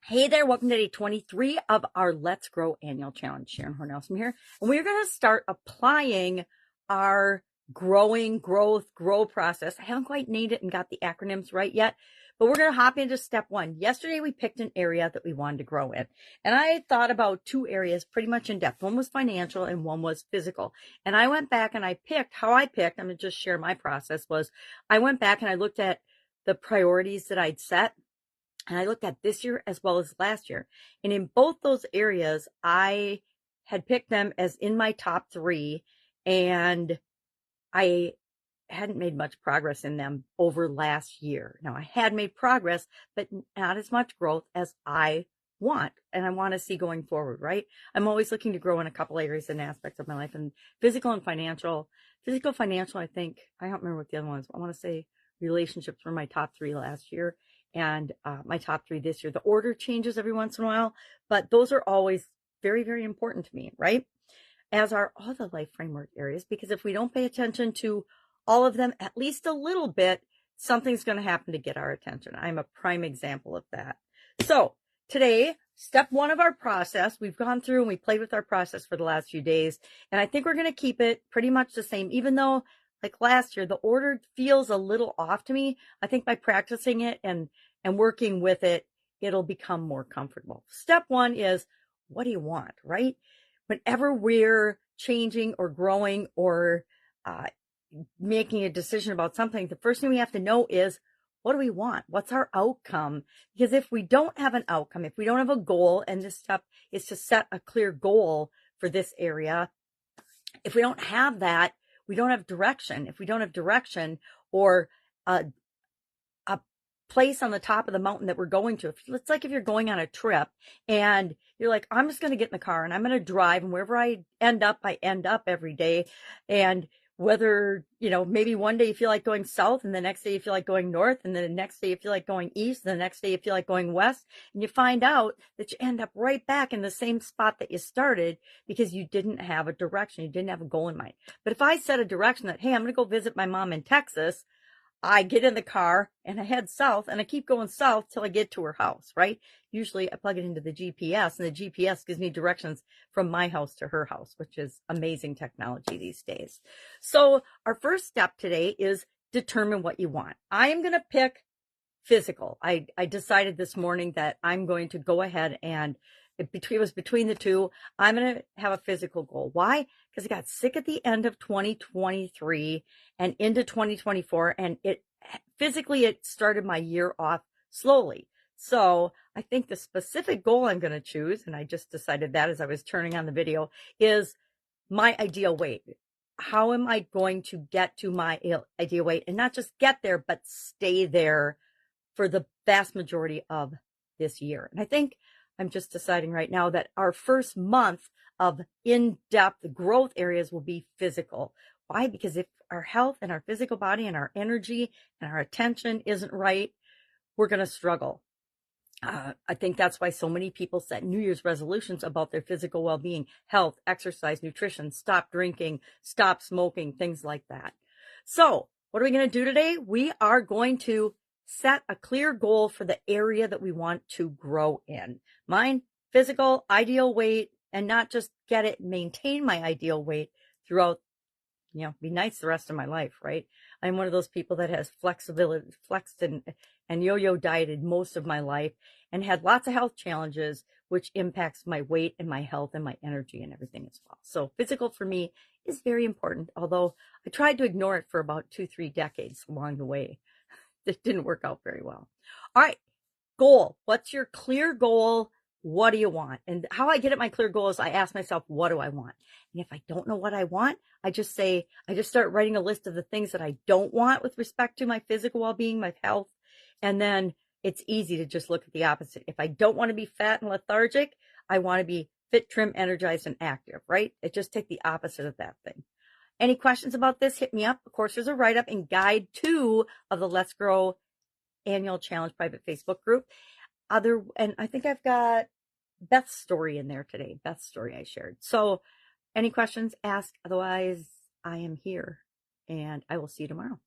Hey there, welcome to day 23 of our Let's Grow annual challenge. Sharon Horne-Ellstrom here. And we're going to start applying our grow process. I haven't quite named it and got the acronyms right yet, but we're going to hop into step one. Yesterday, we picked an area that we wanted to grow in. And I thought about two areas pretty much in depth. One was financial and one was physical. And I went back and I picked, I'm going to just share my process was, I went back and I looked at the priorities that I'd set. And I looked at this year as well as last year. And in both those areas, I had picked them as in my top three. And I hadn't made much progress in them over last year. Now, I had made progress, but not as much growth as I want. And I want to see going forward, right? I'm always looking to grow in a couple areas and aspects of my life. And physical and financial. Physical, financial, I think, I don't remember what the other one was. I want to say relationships were my top three last year. And my top three this year. The order changes every once in a while, but those are always very, very important to me, right? As are all the life framework areas, because if we don't pay attention to all of them at least a little bit, something's going to happen to get our attention. I'm a prime example of that. So today, step one of our process, we've gone through and we played with our process for the last few days, and I think we're going to keep it pretty much the same, even though like last year, the order feels a little off to me. I think by practicing it and working with it, it'll become more comfortable. Step one is, what do you want, right? Whenever we're changing or growing or making a decision about something, the first thing we have to know is, what do we want? What's our outcome? Because if we don't have an outcome, if we don't have a goal, and this step is to set a clear goal for this area, if we don't have that, we don't have direction. If we don't have direction or a place on the top of the mountain that we're going to, it's like if you're going on a trip and you're like, I'm just going to get in the car and I'm going to drive, and wherever I end up every day. And whether, maybe one day you feel like going south and the next day you feel like going north, and then the next day you feel like going east, and the next day you feel like going west, and you find out that you end up right back in the same spot that you started because you didn't have a direction. You didn't have a goal in mind. But if I set a direction that, hey, I'm going to go visit my mom in Texas, I get in the car and I head south and I keep going south till I get to her house, right? Usually I plug it into the GPS and the GPS gives me directions from my house to her house, which is amazing technology these days. So our first step today is determine what you want. I am going to pick physical. I decided this morning that I'm going to go ahead and it was between the two. I'm going to have a physical goal. Why? Because I got sick at the end of 2023 and into 2024, and it started my year off slowly. So I think the specific goal I'm going to choose, and I just decided that as I was turning on the video, is my ideal weight. How am I going to get to my ideal weight, and not just get there, but stay there for the vast majority of this year? And I think I'm just deciding right now that our first month of in-depth growth areas will be physical. Why? Because if our health and our physical body and our energy and our attention isn't right, we're going to struggle. I think that's why so many people set New Year's resolutions about their physical well-being, health, exercise, nutrition, stop drinking, stop smoking, things like that. So what are we going to do today? We are going to set a clear goal for the area that we want to grow in. Mine, physical, ideal weight, and not just get it, maintain my ideal weight throughout, be nice the rest of my life, right? I'm one of those people that has flexed and yo-yo dieted most of my life and had lots of health challenges, which impacts my weight and my health and my energy and everything as well. So physical for me is very important, although I tried to ignore it for about 2-3 decades along the way. It didn't work out very well. All right, goal. What's your clear goal? What do you want? And how I get at my clear goal is I ask myself, what do I want? And if I don't know what I want, I just start writing a list of the things that I don't want with respect to my physical well-being, my health. And then it's easy to just look at the opposite. If I don't want to be fat and lethargic, I want to be fit, trim, energized, and active, right? Just take the opposite of that thing. Any questions about this, hit me up. Of course, there's a write-up in Guide 2 of the Let's Grow Annual Challenge private Facebook group. And I think I've got Beth's story in there today. Beth's story I shared. So any questions, ask. Otherwise, I am here, and I will see you tomorrow.